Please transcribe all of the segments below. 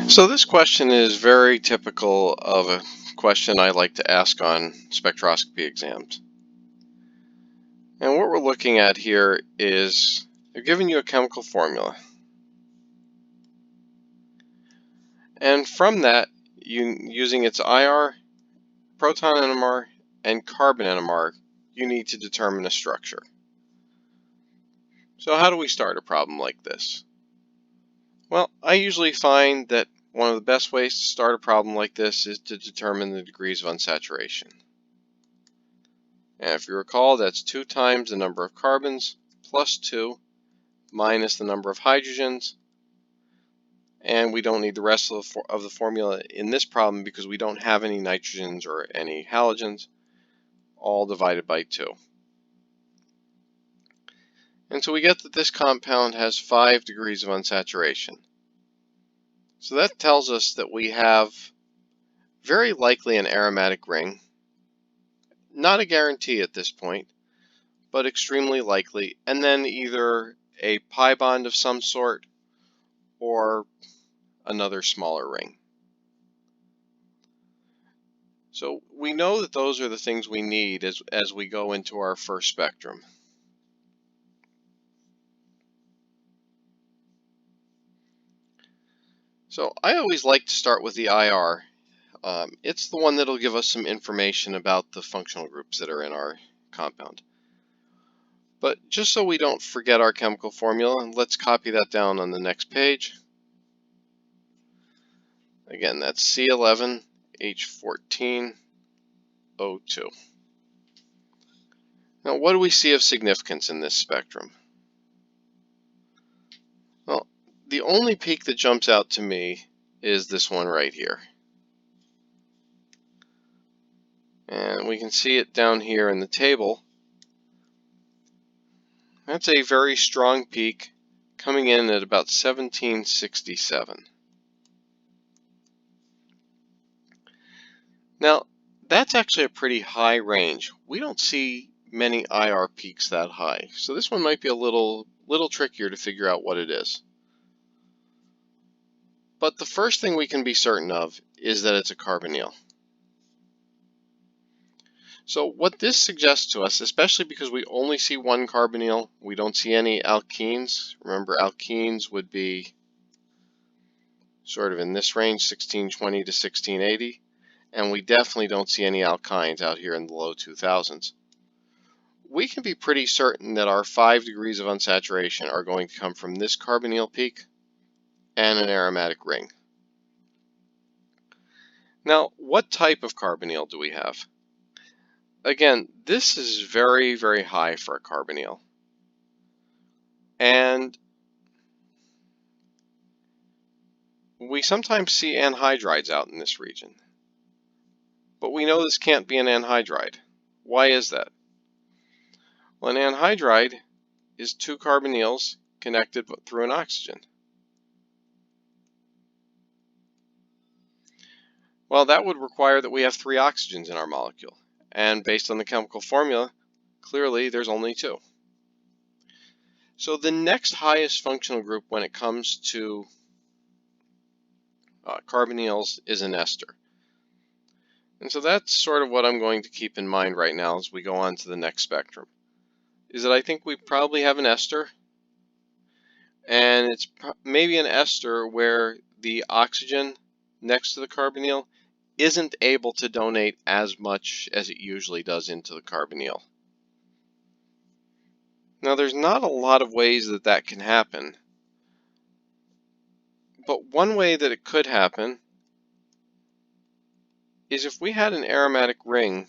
So this question is very typical of a question I like to ask on spectroscopy exams. And what we're looking at here is they're giving you a chemical formula. And from that, using its IR, proton NMR, and carbon NMR, you need to determine a structure. So how do we start a problem like this? Well, I usually find that one of the best ways to start a problem like this is to determine the degrees of unsaturation. And if you recall, that's 2 times the number of carbons plus 2 minus the number of hydrogens. And we don't need the rest of the formula in this problem because we don't have any nitrogens or any halogens, all divided by 2. And so we get that this compound has 5 degrees of unsaturation. So that tells us that we have very likely an aromatic ring. Not a guarantee at this point, but extremely likely, and then either a pi bond of some sort or another smaller ring. So we know that those are the things we need as we go into our first spectrum. So I always like to start with the IR. It's the one that'll give us some information about the functional groups that are in our compound. But just so we don't forget our chemical formula, let's copy that down on the next page. Again, that's C11H14O2. Now, what do we see of significance in this spectrum? Well, the only peak that jumps out to me is this one right here. And we can see it down here in the table. That's a very strong peak coming in at about 1767. Now, that's actually a pretty high range. We don't see many IR peaks that high. So this one might be a little trickier to figure out what it is. But the first thing we can be certain of is that it's a carbonyl. So what this suggests to us, especially because we only see one carbonyl, we don't see any alkenes. Remember, alkenes would be sort of in this range, 1620 to 1680. And we definitely don't see any alkynes out here in the low 2000s. We can be pretty certain that our 5 degrees of unsaturation are going to come from this carbonyl peak and an aromatic ring. Now, what type of carbonyl do we have? Again, this is very, very high for a carbonyl. And we sometimes see anhydrides out in this region. But we know this can't be an anhydride. Why is that? Well, an anhydride is 2 carbonyls connected through an oxygen. Well, that would require that we have 3 oxygens in our molecule. And based on the chemical formula, clearly there's only 2. So the next highest functional group when it comes to carbonyls is an ester. And so that's sort of what I'm going to keep in mind right now as we go on to the next spectrum. Is that I think we probably have an ester, and it's maybe an ester where the oxygen next to the carbonyl isn't able to donate as much as it usually does into the carbonyl. Now, there's not a lot of ways that that can happen, but one way that it could happen is if we had an aromatic ring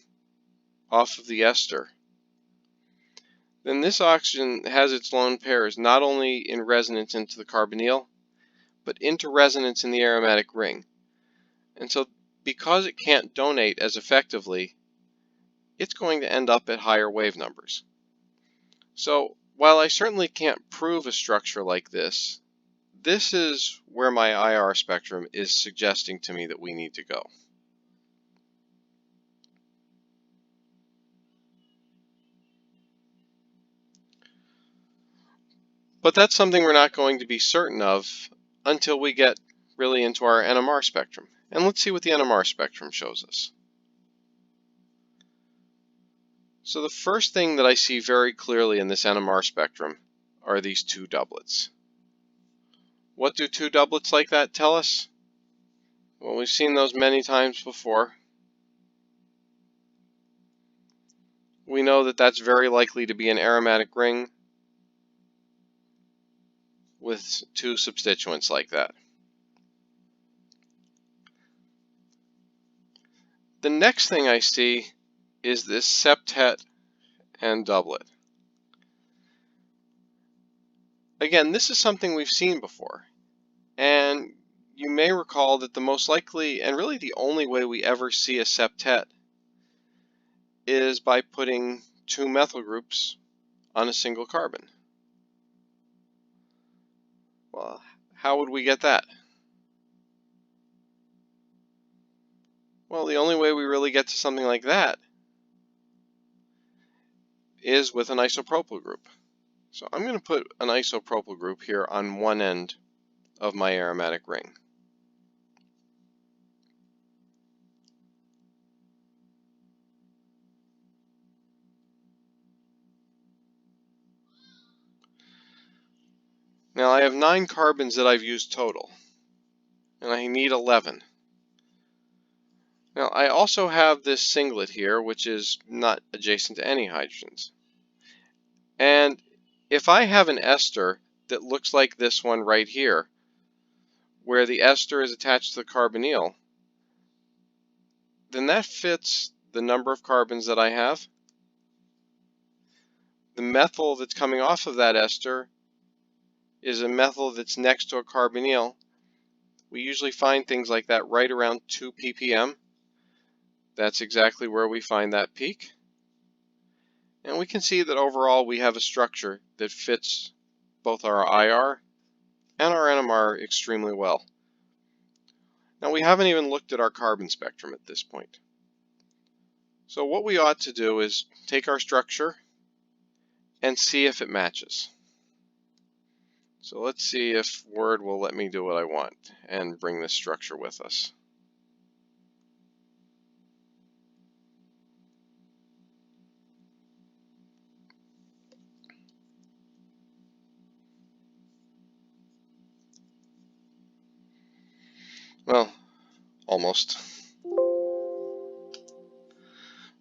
off of the ester, then this oxygen has its lone pairs not only in resonance into the carbonyl, but into resonance in the aromatic ring. And so because it can't donate as effectively, it's going to end up at higher wave numbers. So while I certainly can't prove a structure like this, this is where my IR spectrum is suggesting to me that we need to go. But that's something we're not going to be certain of until we get really into our NMR spectrum. And let's see what the NMR spectrum shows us. So the first thing that I see very clearly in this NMR spectrum are these two doublets. What do two doublets like that tell us? Well, we've seen those many times before. We know that that's very likely to be an aromatic ring with two substituents like that. The next thing I see is this septet and doublet. Again, this is something we've seen before, and you may recall that the most likely and really the only way we ever see a septet is by putting two methyl groups on a single carbon. Well, how would we get that? Well, the only way we really get to something like that is with an isopropyl group. So I'm going to put an isopropyl group here on one end of my aromatic ring. Now I have 9 carbons that I've used total, and I need 11. Now I also have this singlet here, which is not adjacent to any hydrogens. And if I have an ester that looks like this one right here, where the ester is attached to the carbonyl, then that fits the number of carbons that I have. The methyl that's coming off of that ester is a methyl that's next to a carbonyl. We usually find things like that right around 2 ppm. That's exactly where we find that peak. And we can see that overall we have a structure that fits both our IR and our NMR extremely well. Now we haven't even looked at our carbon spectrum at this point. So what we ought to do is take our structure and see if it matches. So let's see if Word will let me do what I want and bring this structure with us. Well, almost.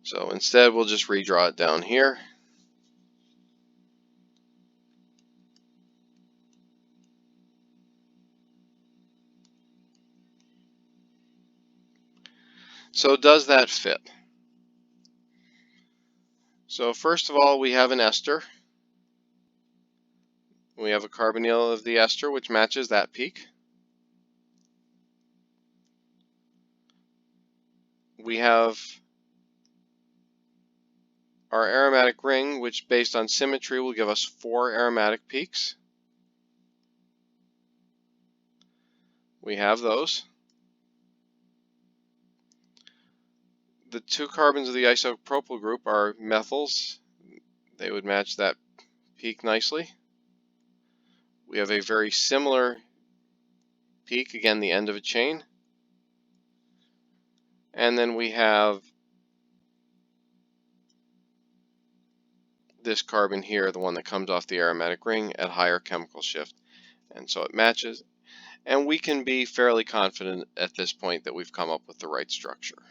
So instead we'll just redraw it down here. So does that fit? So first of all, we have an ester. We have a carbonyl of the ester, which matches that peak. We have our aromatic ring, which based on symmetry will give us 4 aromatic peaks. We have those. The 2 carbons of the isopropyl group are methyls. They would match that peak nicely. We have a very similar peak, again the end of a chain. And then we have this carbon here, the one that comes off the aromatic ring at higher chemical shift. And so it matches. And we can be fairly confident at this point that we've come up with the right structure.